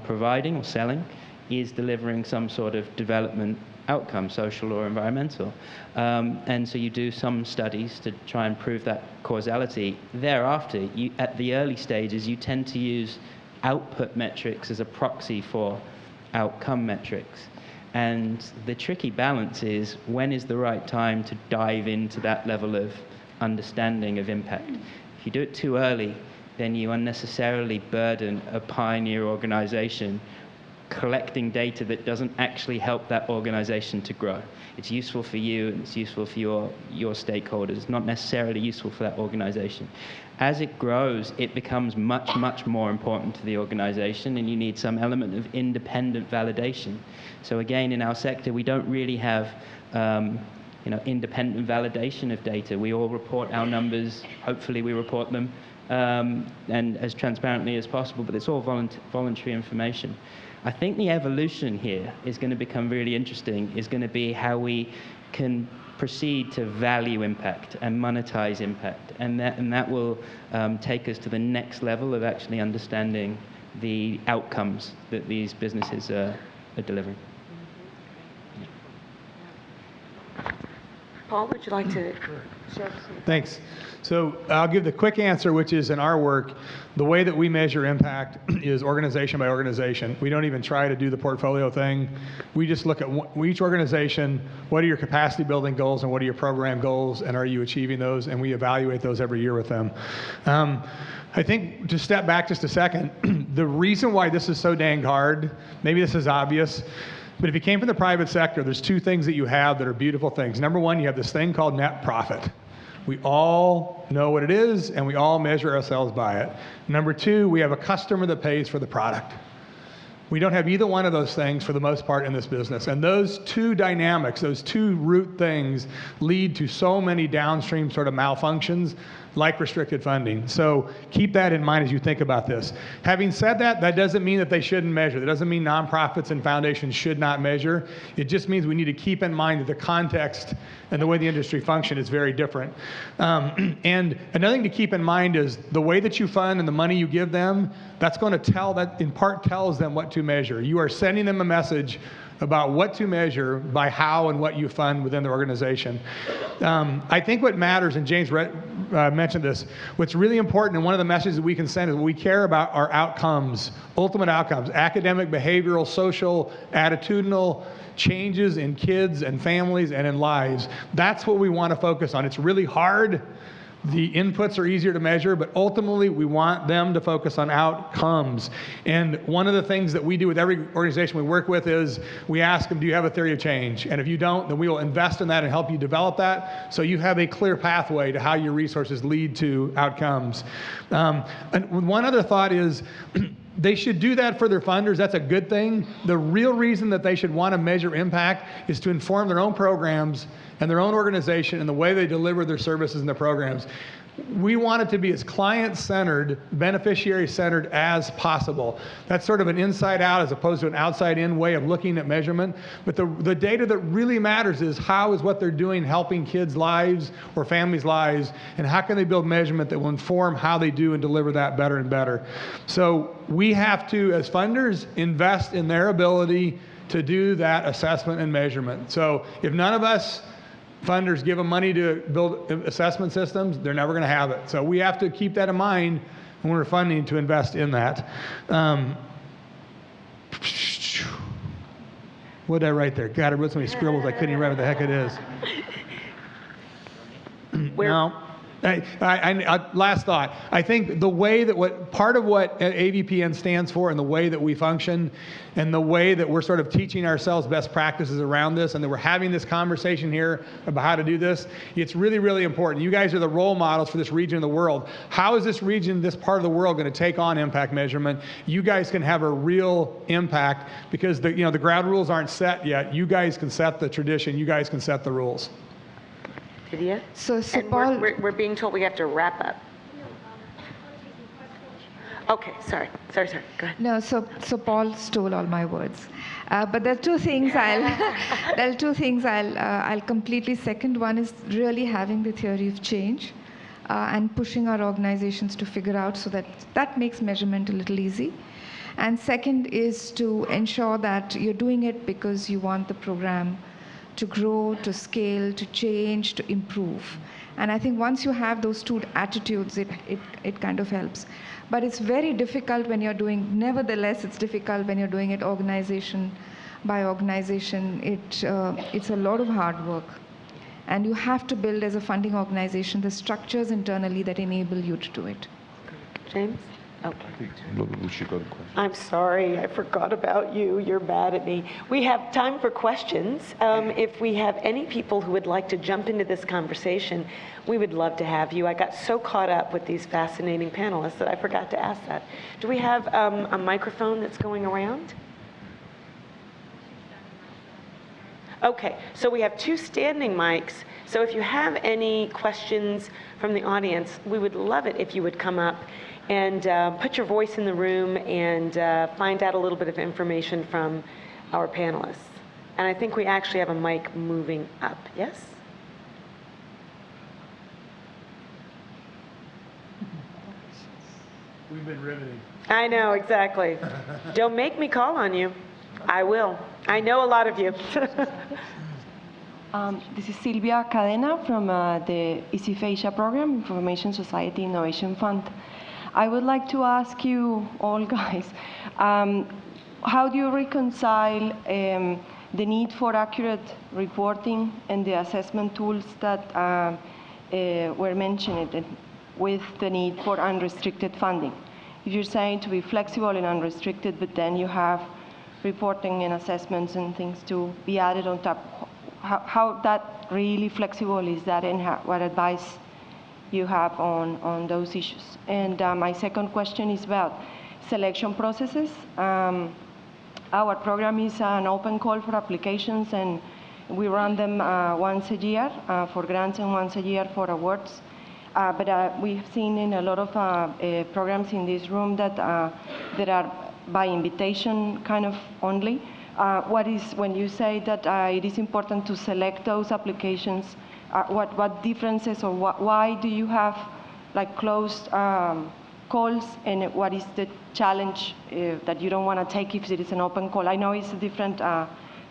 E: providing or selling is delivering some sort of development outcome, social or environmental. And so you do some studies to try and prove that causality. Thereafter, at the early stages, you tend to use output metrics as a proxy for outcome metrics. And the tricky balance is, when is the right time to dive into that level of understanding of impact? If you do it too early, then you unnecessarily burden a pioneer organization collecting data that doesn't actually help that organization to grow. It's useful for you and it's useful for your stakeholders, not necessarily useful for that organization. As it grows, it becomes much, much more important to the organization, and you need some element of independent validation. So again, in our sector, we don't really have independent validation of data. We all report our numbers. Hopefully we report them and as transparently as possible, but it's all voluntary information. I think the evolution here is going to become really interesting, is going to be how we can proceed to value impact and monetize impact. And that will take us to the next level of actually understanding the outcomes that these businesses are delivering.
C: Paul, would you like to share?
F: Thanks. So I'll give the quick answer, which is in our work, the way that we measure impact is organization by organization. We don't even try to do the portfolio thing. We just look at each organization, what are your capacity building goals and what are your program goals, and are you achieving those? And we evaluate those every year with them. I think, to step back just a second, the reason why this is so dang hard, maybe this is obvious, but if you came from the private sector, there's two things that you have that are beautiful things. Number one, you have this thing called net profit. We all know what it is, and we all measure ourselves by it. Number two, we have a customer that pays for the product. We don't have either one of those things for the most part in this business. And those two dynamics, those two root things, lead to so many downstream sort of malfunctions like restricted funding. So keep that in mind as you think about this. Having said that, that doesn't mean that they shouldn't measure. That doesn't mean nonprofits and foundations should not measure. It just means we need to keep in mind that the context and the way the industry functions is very different. And another thing to keep in mind is the way that you fund and the money you give them, that's going to tell, that in part tells them what to measure. You are sending them a message about what to measure by how and what you fund within the organization. I think what matters, and James mentioned this, what's really important, and one of the messages that we can send is what we care about are outcomes, ultimate outcomes, academic, behavioral, social, attitudinal changes in kids and families and in lives. That's what we want to focus on. It's really hard. The inputs are easier to measure, but ultimately we want them to focus on outcomes. And one of the things that we do with every organization we work with is we ask them, do you have a theory of change? And if you don't, then we will invest in that and help you develop that so you have a clear pathway to how your resources lead to outcomes. And one other thought is, they should do that for their funders. That's a good thing. The real reason that they should want to measure impact is to inform their own programs and their own organization and the way they deliver their services and their programs. We want it to be as client-centered, beneficiary-centered as possible. That's sort of an inside-out as opposed to an outside-in way of looking at measurement. But the data that really matters is how is what they're doing helping kids' lives or families' lives, and how can they build measurement that will inform how they do and deliver that better and better. So we have to, as funders, invest in their ability to do that assessment and measurement. So if none of us funders give them money to build assessment systems, they're never going to have it. So we have to keep that in mind when we're funding to invest in that. What did I write there? God, I wrote so many scribbles I couldn't even remember what the heck it is. No. Last thought. I think the way that part of what AVPN stands for and the way that we function and the way that we're sort of teaching ourselves best practices around this and that we're having this conversation here about how to do this, it's really, really important. You guys are the role models for this region of the world. How is this region, this part of the world going to take on impact measurement? You guys can have a real impact because the ground rules aren't set yet. You guys can set the tradition. You guys can set the rules.
C: Vidya?
D: So
C: And
D: Paul,
C: we're being told we have to wrap up. Okay, sorry. Go ahead.
D: no, so Paul stole all my words, but there are two things I'll completely second. One is really having the theory of change, and pushing our organizations to figure out so that makes measurement a little easy. And second is to ensure that you're doing it because you want the program to grow, to scale, to change, to improve. And I think once you have those two attitudes, it kind of helps. But it's very difficult when you're nevertheless, it's difficult when you're doing it organization by organization. It's a lot of hard work. And you have to build, as a funding organization, the structures internally that enable you to do it.
C: James? Okay.
B: We should go to questions.
C: I'm sorry, I forgot about you. You're mad at me. We have time for questions. If we have any people who would like to jump into this conversation, we would love to have you. I got so caught up with these fascinating panelists that I forgot to ask that. Do we have a microphone that's going around? Okay, so we have 2 standing mics. So if you have any questions from the audience, we would love it if you would come up and put your voice in the room and find out a little bit of information from our panelists. And I think we actually have a mic moving up, yes?
F: We've been riveting.
C: I know, exactly. Don't make me call on you. I will. I know a lot of you.
G: This is Silvia Cadena from the ECIF Asia program, Information Society Innovation Fund. I would like to ask you all guys, how do you reconcile the need for accurate reporting and the assessment tools that were mentioned with the need for unrestricted funding? If you're saying to be flexible and unrestricted, but then you have reporting and assessments and things to be added on top, how that really flexible is that, and what advice you have on those issues? And my second question is about selection processes. Our program is an open call for applications, and we run them once a year for grants and once a year for awards. But we've seen in a lot of programs in this room that that are by invitation kind of only. What is, when you say that it is important to select those applications, what differences, or why do you have like closed calls, and what is the challenge that you don't want to take if it is an open call? I know it's different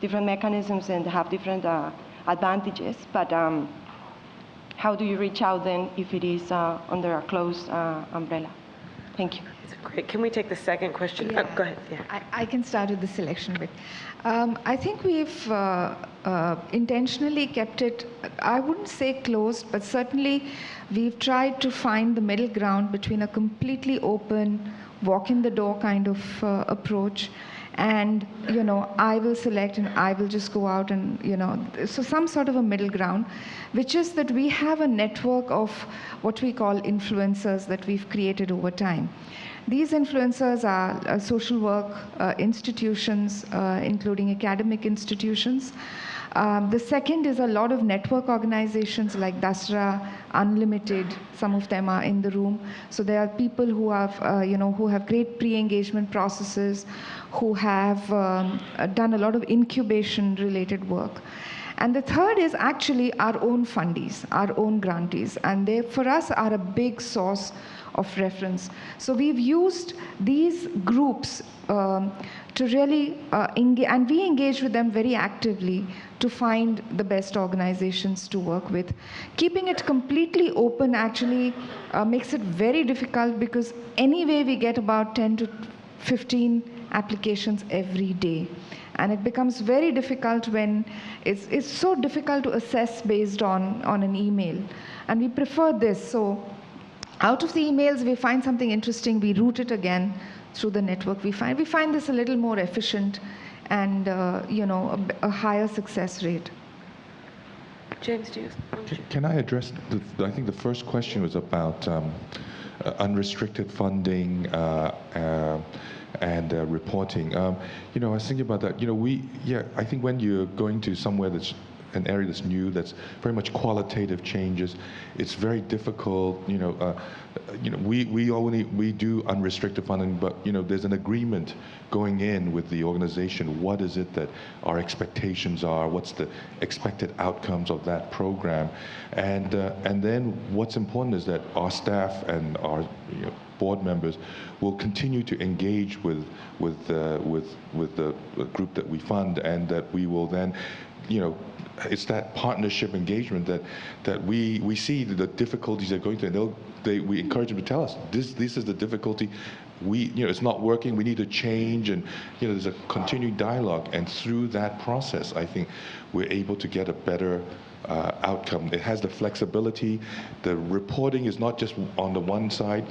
G: mechanisms and have different advantages, but how do you reach out then if it is under a closed umbrella? Thank you.
C: Great. Can we take the second question?
D: Yeah.
C: Oh, go ahead. Yeah.
D: I can start with the selection bit. I think we've intentionally kept it, I wouldn't say closed, but certainly we've tried to find the middle ground between a completely open, walk in the door kind of approach, and, you know, I will select and I will just go out and, you know, so some sort of a middle ground, which is that we have a network of what we call influencers that we've created over time. These influencers are social work institutions, including academic institutions. The second is a lot of network organizations like Dasra, Unlimited. Some of them are in the room. So there are people who have, who have great pre-engagement processes, who have done a lot of incubation-related work. And the third is actually our own fundees, our own grantees, and they, for us, are a big source of reference. So we've used these groups to really engage, and we engage with them very actively to find the best organizations to work with. Keeping it completely open actually makes it very difficult, because anyway we get about 10 to 15 applications every day. And it becomes very difficult when it's so difficult to assess based on an email. And we prefer this. So out of the emails, we find something interesting, we route it again through the network. We find this a little more efficient and a higher success rate.
C: James, do you?
B: Can I address, I think the first question was about unrestricted funding and reporting. I was thinking about that. I think when you're going to somewhere that's an area that's new, that's very much qualitative changes, it's very difficult. We do unrestricted funding, but there's an agreement going in with the organization. What is it that our expectations are? What's the expected outcomes of that program? And then what's important is that our staff and our board members will continue to engage with the group that we fund, and that we will then, it's that partnership engagement that we see the difficulties they're going through, and we encourage them to tell us, this is the difficulty, it's not working, we need to change, and there's a continued dialogue, and through that process, I think we're able to get a better outcome. It has the flexibility. The reporting is not just on the one side.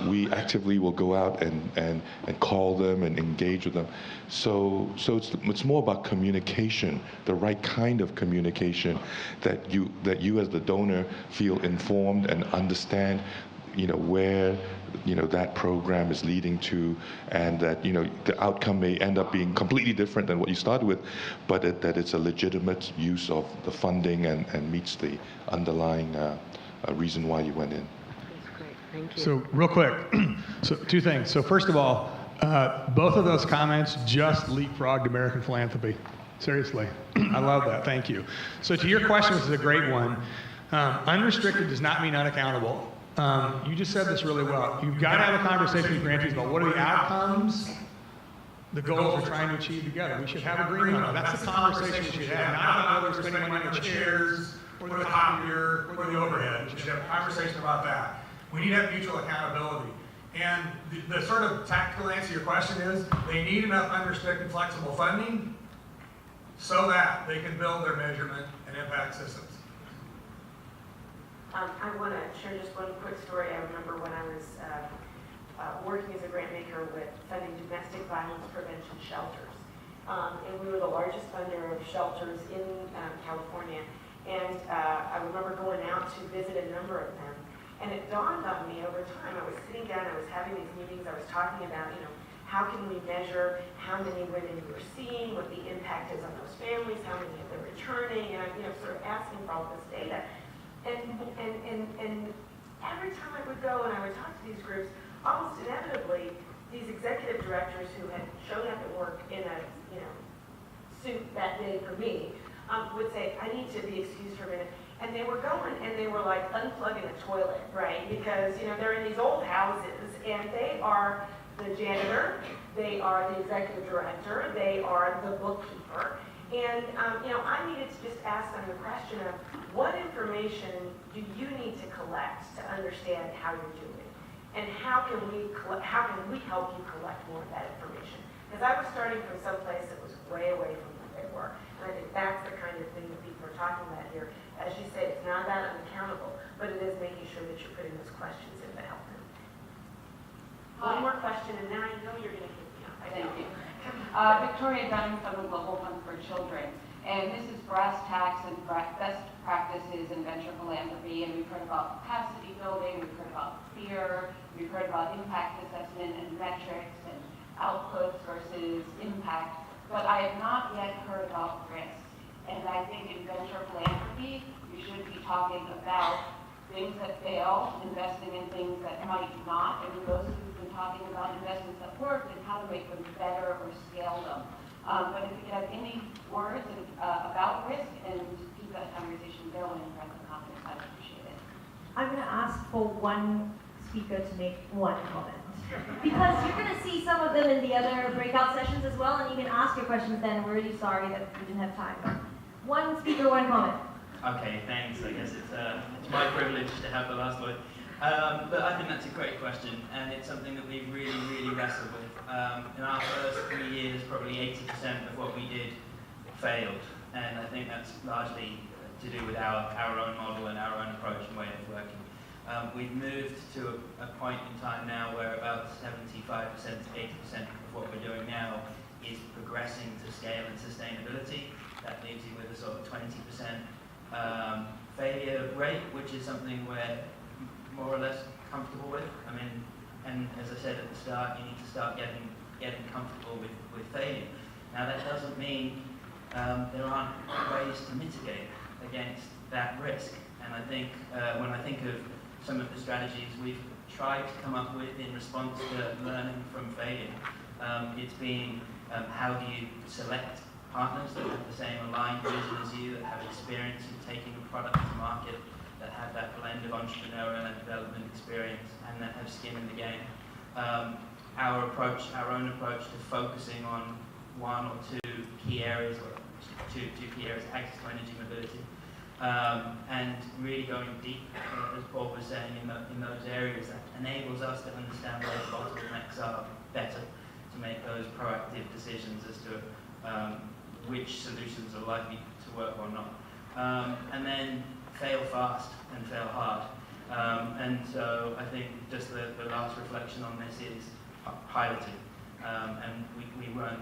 B: We actively will go out and call them and engage with them. So it's more about communication, the right kind of communication, that you as the donor feel informed and understand where that program is leading to, and that the outcome may end up being completely different than what you started with, but that it's a legitimate use of the funding and meets the underlying reason why you went in.
C: That's great. Thank you.
F: So real quick, so 2 things. So first of all, both of those comments just leapfrogged American philanthropy. Seriously, I love that. Thank you. So to your question, which is a great one, unrestricted does not mean unaccountable. You just said this really well. You've got to have a conversation with grantees about what are the outcomes, the goals we're trying to achieve together. We should have agreement on that. That's the conversation we should have, not about whether we're spending money on the chairs or the copier or the overhead. We should have a conversation about that. We need to have mutual accountability. And the sort of tactical answer to your question is they need enough unrestricted flexible funding so that they can build their measurement and impact systems.
A: I want to share just one quick story. I remember when I was working as a grant maker with funding domestic violence prevention shelters. And we were the largest funder of shelters in California. And I remember going out to visit a number of them. And it dawned on me over time. I was sitting down, I was having these meetings, I was talking about, how can we measure how many women we're seeing, what the impact is on those families, how many of them are returning, and I'm sort of asking for all this data. And every time I would go and I would talk to these groups, almost inevitably, these executive directors who had shown up at work in a suit that day for me would say, I need to be excused for a minute. And they were going and they were like unplugging a toilet, right? Because they're in these old houses and they are the janitor, they are the executive director, they are the bookkeeper. And, I needed to just ask them the question of what information do you need to collect to understand how you're doing? And how can we help you collect more of that information? Because I was starting from someplace that was way away from where they were. And I think that's the kind of thing that people are talking about here. As you say, it's not that unaccountable, but it is making sure that you're putting those questions in to help them. One more question, and then I know you're going to hit me up.
H: Thank you. Victoria Dunning from the Global Fund for Children. And this is brass tacks and best practices in venture philanthropy. And we've heard about capacity building, we've heard about fear, we've heard about impact assessment and metrics and outputs versus impact. But I have not yet heard about risk. And I think in venture philanthropy, we should be talking about things that fail, investing in things that might not, and those who've been talking about investments that work and how to make them better or scale them. But if you could have any words about risk and keep that conversation going in present confidence, I'd appreciate it.
I: I'm going to ask for one speaker to make one comment. Because you're going to see some of them in the other breakout sessions as well, and you can ask your questions then. We're really sorry that we didn't have time. But one speaker, one comment.
E: Okay, thanks. I guess it's my privilege to have the last word. But I think that's a great question, and it's something that we've really wrestled with. In our first 3 years, probably 80% of what we did failed, and I think that's largely to do with our own model and our own approach and way of working. We've moved to a point in time now where about 75% to 80% of what we're doing now is progressing to scale and sustainability. That leaves you with a sort of 20% failure rate, which is something we're more or less comfortable with. I mean, and as I said at the start, you need to start getting comfortable with failure. Now that doesn't mean there aren't ways to mitigate against that risk. And I think when I think of some of the strategies we've tried to come up with in response to learning from failure, it's been how do you select partners that have the same aligned vision as you, that have experience in taking a product to market, that have that blend of entrepreneurial and development experience, and that have skin in the game. Our own approach to focusing on one or two key areas, access to energy mobility, and really going deep, as Paul was saying, in those areas that enables us to understand where the bottlenecks are better, to make those proactive decisions as to which solutions are likely to work or not. and then fail fast and fail hard. And so I think just the last reflection on this is piloting. And we run,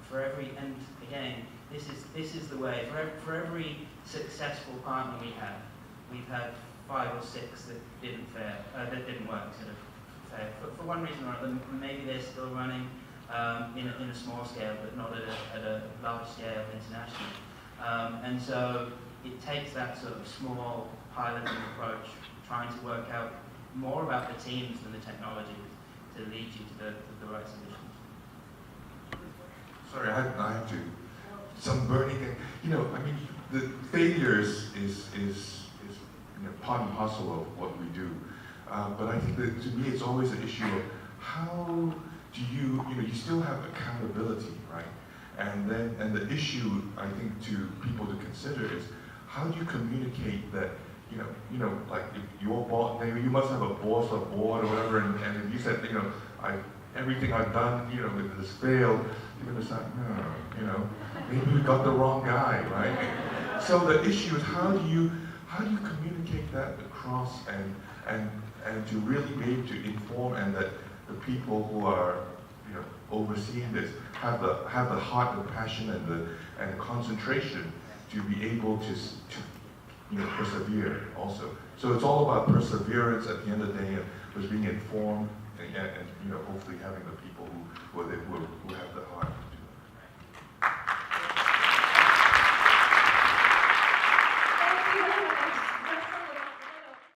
E: for every, and again, this is the way, for every successful partner we have, we've had 5 or 6 that didn't work, sort of failed. For one reason or other, maybe they're still running in a small scale, but not at a large scale internationally. And so it takes that sort of small piloting approach, trying to work out more about the teams than the technology to lead you to the right solutions.
J: Sorry, I have to. Some burning thing. The failures is part and parcel of what we do. But I think that to me it's always an issue of how do you still have accountability, right? And the issue I think to people to consider is how do you communicate that, like if your boss, maybe you must have a boss or board or whatever, and if you said, everything I've done, has failed, you're going to say, no, maybe we got the wrong guy, right? So the issue is how do you communicate that across and to really be able to inform, and that the people who are overseeing this have the heart, the passion, and the concentration to be able to persevere also. So it's all about perseverance at the end of the day, and was being informed, and hopefully having the people who have